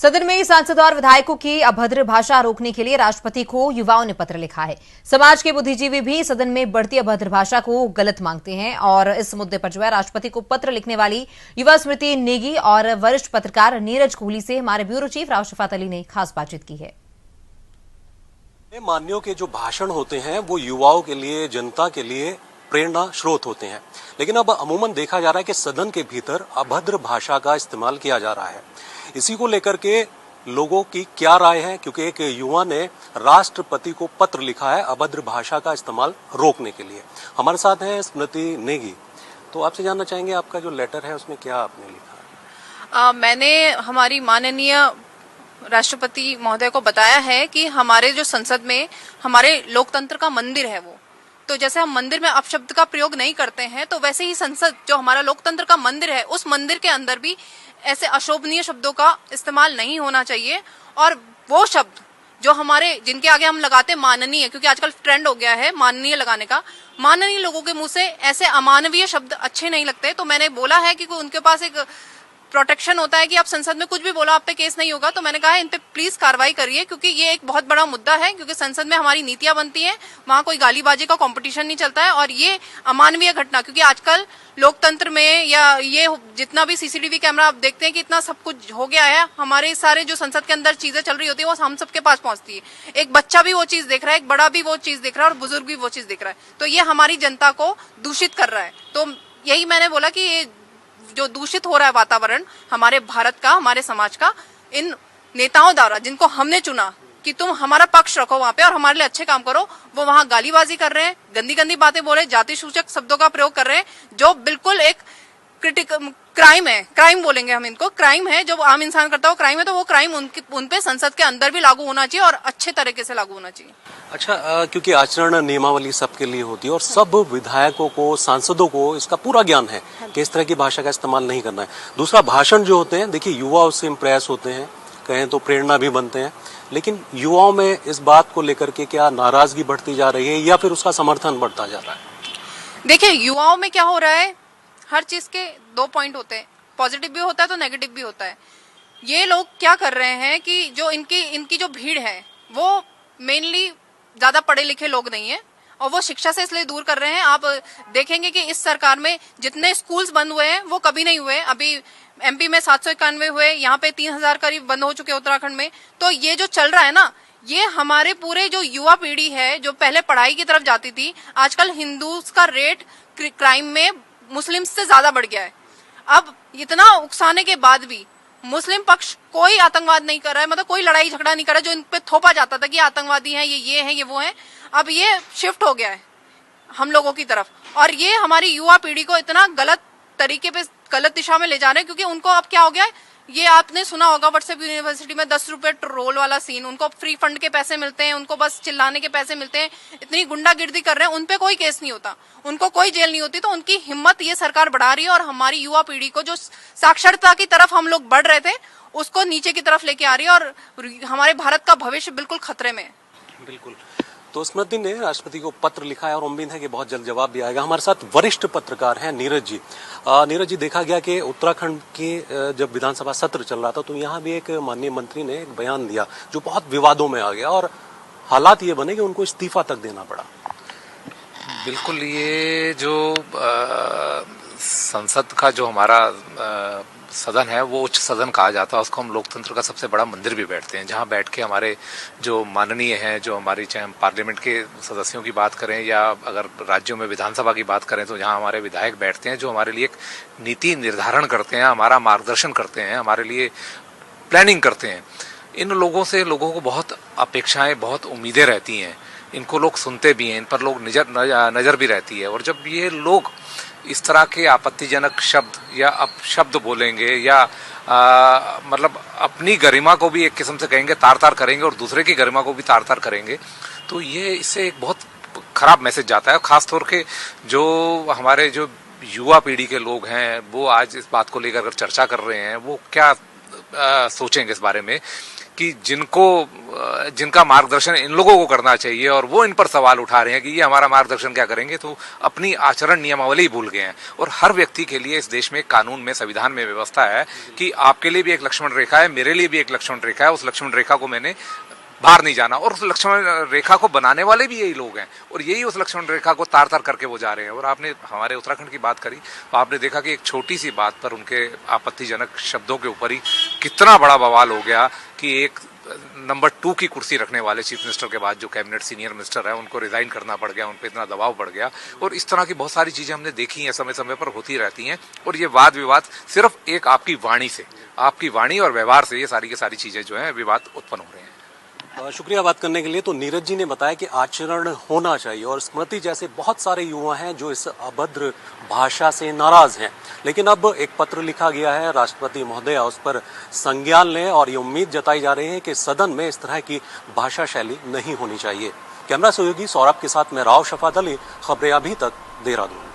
सदन में सांसदों और विधायकों की अभद्र भाषा रोकने के लिए राष्ट्रपति को युवाओं ने पत्र लिखा है। समाज के बुद्धिजीवी भी सदन में बढ़ती अभद्र भाषा को गलत मांगते हैं और इस मुद्दे पर जो है राष्ट्रपति को पत्र लिखने वाली युवा स्मृति नेगी और वरिष्ठ पत्रकार नीरज कोहली से हमारे ब्यूरो चीफ राशिफात अली ने खास बातचीत की है। माननीयों के जो भाषण होते हैं वो युवाओं के लिए, जनता के लिए प्रेरणा स्रोत होते हैं, लेकिन अब अमूमन देखा जा रहा है कि सदन के भीतर अभद्र भाषा का इस्तेमाल किया जा रहा है। इसी को लेकर के लोगों की क्या राय है, क्योंकि एक युवा ने राष्ट्रपति को पत्र लिखा है अभद्र भाषा का इस्तेमाल रोकने के लिए। हमारे साथ हैं स्मृति नेगी। तो आपसे जानना चाहेंगे आपका जो लेटर है उसमें क्या आपने लिखा है? मैंने हमारी माननीय राष्ट्रपति महोदय को बताया है कि हमारे जो संसद में हमारे लोकतंत्र का मंदिर है वो, तो जैसे हम मंदिर में अपशब्द का प्रयोग नहीं करते हैं, तो वैसे ही संसद जो हमारा लोकतंत्र का मंदिर है, उस मंदिर के अंदर भी ऐसे अशोभनीय शब्दों का इस्तेमाल नहीं होना चाहिए। और वो शब्द जो हमारे, जिनके आगे हम लगाते माननीय, क्योंकि आजकल ट्रेंड हो गया है माननीय लगाने का, माननीय लोगों के मुंह से ऐसे अमानवीय शब्द अच्छे नहीं लगते। तो मैंने बोला है कि उनके पास एक प्रोटेक्शन होता है कि आप संसद में कुछ भी बोला आप पे केस नहीं होगा। तो मैंने कहा है इन पे प्लीज कार्रवाई करिए, क्योंकि ये एक बहुत बड़ा मुद्दा है, क्योंकि संसद में हमारी नीतियां बनती हैं, वहां कोई गालीबाजी का कंपटीशन नहीं चलता है। और ये अमानवीय घटना, क्योंकि आजकल लोकतंत्र में या ये जितना भी सीसीटीवी कैमरा आप देखते हैं कि इतना सब कुछ हो गया है, हमारे सारे जो संसद के अंदर चीजें चल रही होती है वो हम सबके पास पहुंचती है। एक बच्चा भी वो चीज देख रहा है, एक बड़ा भी वो चीज देख रहा है और बुजुर्ग भी वो चीज देख रहा है। तो ये हमारी जनता को दूषित कर रहा है। तो यही मैंने बोला कि ये जो दूषित हो रहा है वातावरण हमारे भारत का, हमारे समाज का, इन नेताओं द्वारा जिनको हमने चुना कि तुम हमारा पक्ष रखो वहां पे और हमारे लिए अच्छे काम करो, वो वहां गालीबाजी कर रहे हैं, गंदी गंदी बातें बोल रहे हैं, जाति सूचक शब्दों का प्रयोग कर रहे हैं, जो बिल्कुल एक क्राइम है। क्राइम बोलेंगे हम इनको, क्राइम है। जो आम इंसान करता है वो क्राइम है, तो वो क्राइम उनपे संसद के अंदर भी लागू होना चाहिए और अच्छे तरीके से लागू होना चाहिए। अच्छा, क्योंकि आचरण नियमावली सबके लिए होती है और सब विधायकों को, सांसदों को इसका पूरा ज्ञान है कि इस तरह की भाषा का इस्तेमाल नहीं करना है। दूसरा, भाषण जो होते हैं, देखिए युवा उससे इम्प्रेस होते हैं, कहें तो प्रेरणा भी बनते हैं, लेकिन युवाओं में इस बात को लेकर के क्या नाराजगी बढ़ती जा रही है या फिर उसका समर्थन बढ़ता जा रहा है? देखिए, युवाओं में क्या हो रहा है, हर चीज के दो पॉइंट होते हैं, पॉजिटिव भी होता है तो नेगेटिव भी होता है। ये लोग क्या कर रहे हैं कि जो इनकी जो भीड़ है वो मेनली ज्यादा पढ़े लिखे लोग नहीं है और वो शिक्षा से इसलिए दूर कर रहे हैं। आप देखेंगे कि इस सरकार में जितने स्कूल्स बंद हुए हैं वो कभी नहीं हुए। अभी एमपी में 791 हुए, यहाँ पे 3000 करीब बंद हो चुके उत्तराखंड में। तो ये जो चल रहा है ना, ये हमारे पूरे जो युवा पीढ़ी है जो पहले पढ़ाई की तरफ जाती थी, आजकल हिंदूज का रेट क्राइम में मुस्लिम से ज्यादा बढ़ गया है। अब इतना उकसाने के बाद भी मुस्लिम पक्ष कोई आतंकवाद नहीं कर रहा है, मतलब कोई लड़ाई झगड़ा नहीं कर रहा है। जो इन पे थोपा जाता था कि आतंकवादी हैं, ये हैं, ये वो हैं, अब ये शिफ्ट हो गया है हम लोगों की तरफ। और ये हमारी युवा पीढ़ी को इतना गलत तरीके पे, गलत दिशा में ले जा रहे हैं, क्योंकि उनको अब क्या हो गया है, ये आपने सुना होगा व्हाट्सएप यूनिवर्सिटी में 10 रुपए रोल वाला सीन, उनको फ्री फंड के पैसे मिलते हैं, उनको बस चिल्लाने के पैसे मिलते हैं, इतनी गुंडागिर्दी कर रहे हैं, उनपे कोई केस नहीं होता, उनको कोई जेल नहीं होती। तो उनकी हिम्मत ये सरकार बढ़ा रही है और हमारी युवा पीढ़ी को जो साक्षरता की तरफ हम लोग बढ़ रहे थे उसको नीचे की तरफ लेके आ रही है और हमारे भारत का भविष्य बिल्कुल खतरे में है। बिल्कुल। तो स्मृति ने राष्ट्रपति को पत्र लिखा है और उम्मीद है कि बहुत जल्द जवाब भी आएगा। हमारे साथ वरिष्ठ पत्रकार हैं नीरज जी। नीरज जी, देखा गया कि उत्तराखंड के जब विधानसभा सत्र चल रहा था तो यहाँ भी एक माननीय मंत्री ने एक बयान दिया जो बहुत विवादों में आ गया और हालात ये बने कि उनको इस्तीफा तक देना पड़ा। बिल्कुल, ये जो संसद का जो हमारा सदन है वो उच्च सदन कहा जाता है, उसको हम लोकतंत्र का सबसे बड़ा मंदिर भी बैठते हैं, जहां बैठ के हमारे जो माननीय हैं, जो हमारी, चाहे हम पार्लियामेंट के सदस्यों की बात करें या अगर राज्यों में विधानसभा की बात करें, तो जहां हमारे विधायक बैठते हैं जो हमारे लिए एक नीति निर्धारण करते हैं, हमारा मार्गदर्शन करते हैं, हमारे लिए प्लानिंग करते हैं। इन लोगों से लोगों को बहुत अपेक्षाएं, बहुत उम्मीदें रहती हैं, इनको लोग सुनते भी हैं, इन पर लोग नजर भी रहती है। और जब ये लोग इस तरह के आपत्तिजनक शब्द या अपशब्द बोलेंगे या मतलब अपनी गरिमा को भी एक किस्म से कहेंगे, तार तार करेंगे और दूसरे की गरिमा को भी तार तार करेंगे, तो ये इससे एक बहुत खराब मैसेज जाता है। खासतौर के जो हमारे जो युवा पीढ़ी के लोग हैं वो आज इस बात को लेकर चर्चा कर रहे हैं, वो क्या सोचेंगे इस बारे में कि जिनको जिनका मार्गदर्शन इन लोगों को करना चाहिए और वो इन पर सवाल उठा रहे हैं कि ये हमारा मार्गदर्शन क्या करेंगे, तो अपनी आचरण नियमावली भूल गए हैं। और हर व्यक्ति के लिए इस देश में कानून में, संविधान में व्यवस्था है कि आपके लिए भी एक लक्ष्मण रेखा है, मेरे लिए भी एक लक्ष्मण रेखा है, उस लक्ष्मण रेखा को मैंने बाहर नहीं जाना। और उस लक्ष्मण रेखा को बनाने वाले भी यही लोग हैं और यही उस लक्ष्मण रेखा को तार तार करके वो जा रहे हैं। और आपने हमारे उत्तराखंड की बात करी तो आपने देखा कि एक छोटी सी बात पर उनके आपत्तिजनक शब्दों के ऊपर ही कितना बड़ा बवाल हो गया कि एक नंबर 2 की कुर्सी रखने वाले चीफ मिनिस्टर के बाद जो कैबिनेट सीनियर मिनिस्टर है उनको रिजाइन करना पड़ गया, उन पर इतना दबाव बढ़ गया। और इस तरह की बहुत सारी चीजें हमने देखी हैं, समय समय पर होती रहती हैं। और ये वाद विवाद सिर्फ एक आपकी वाणी से, आपकी वाणी और व्यवहार से ये सारी की सारी चीजें जो है विवाद उत्पन्न हो रहे हैं। शुक्रिया बात करने के लिए। तो नीरज जी ने बताया कि आचरण होना चाहिए और स्मृति जैसे बहुत सारे युवा हैं जो इस अभद्र भाषा से नाराज हैं, लेकिन अब एक पत्र लिखा गया है, राष्ट्रपति महोदय उस पर संज्ञान लें और ये उम्मीद जताई जा रही है कि सदन में इस तरह की भाषा शैली नहीं होनी चाहिए। कैमरा सहयोगी सौरभ के साथ मैं राव शफात अली, खबरें अभी तक, देहरादून।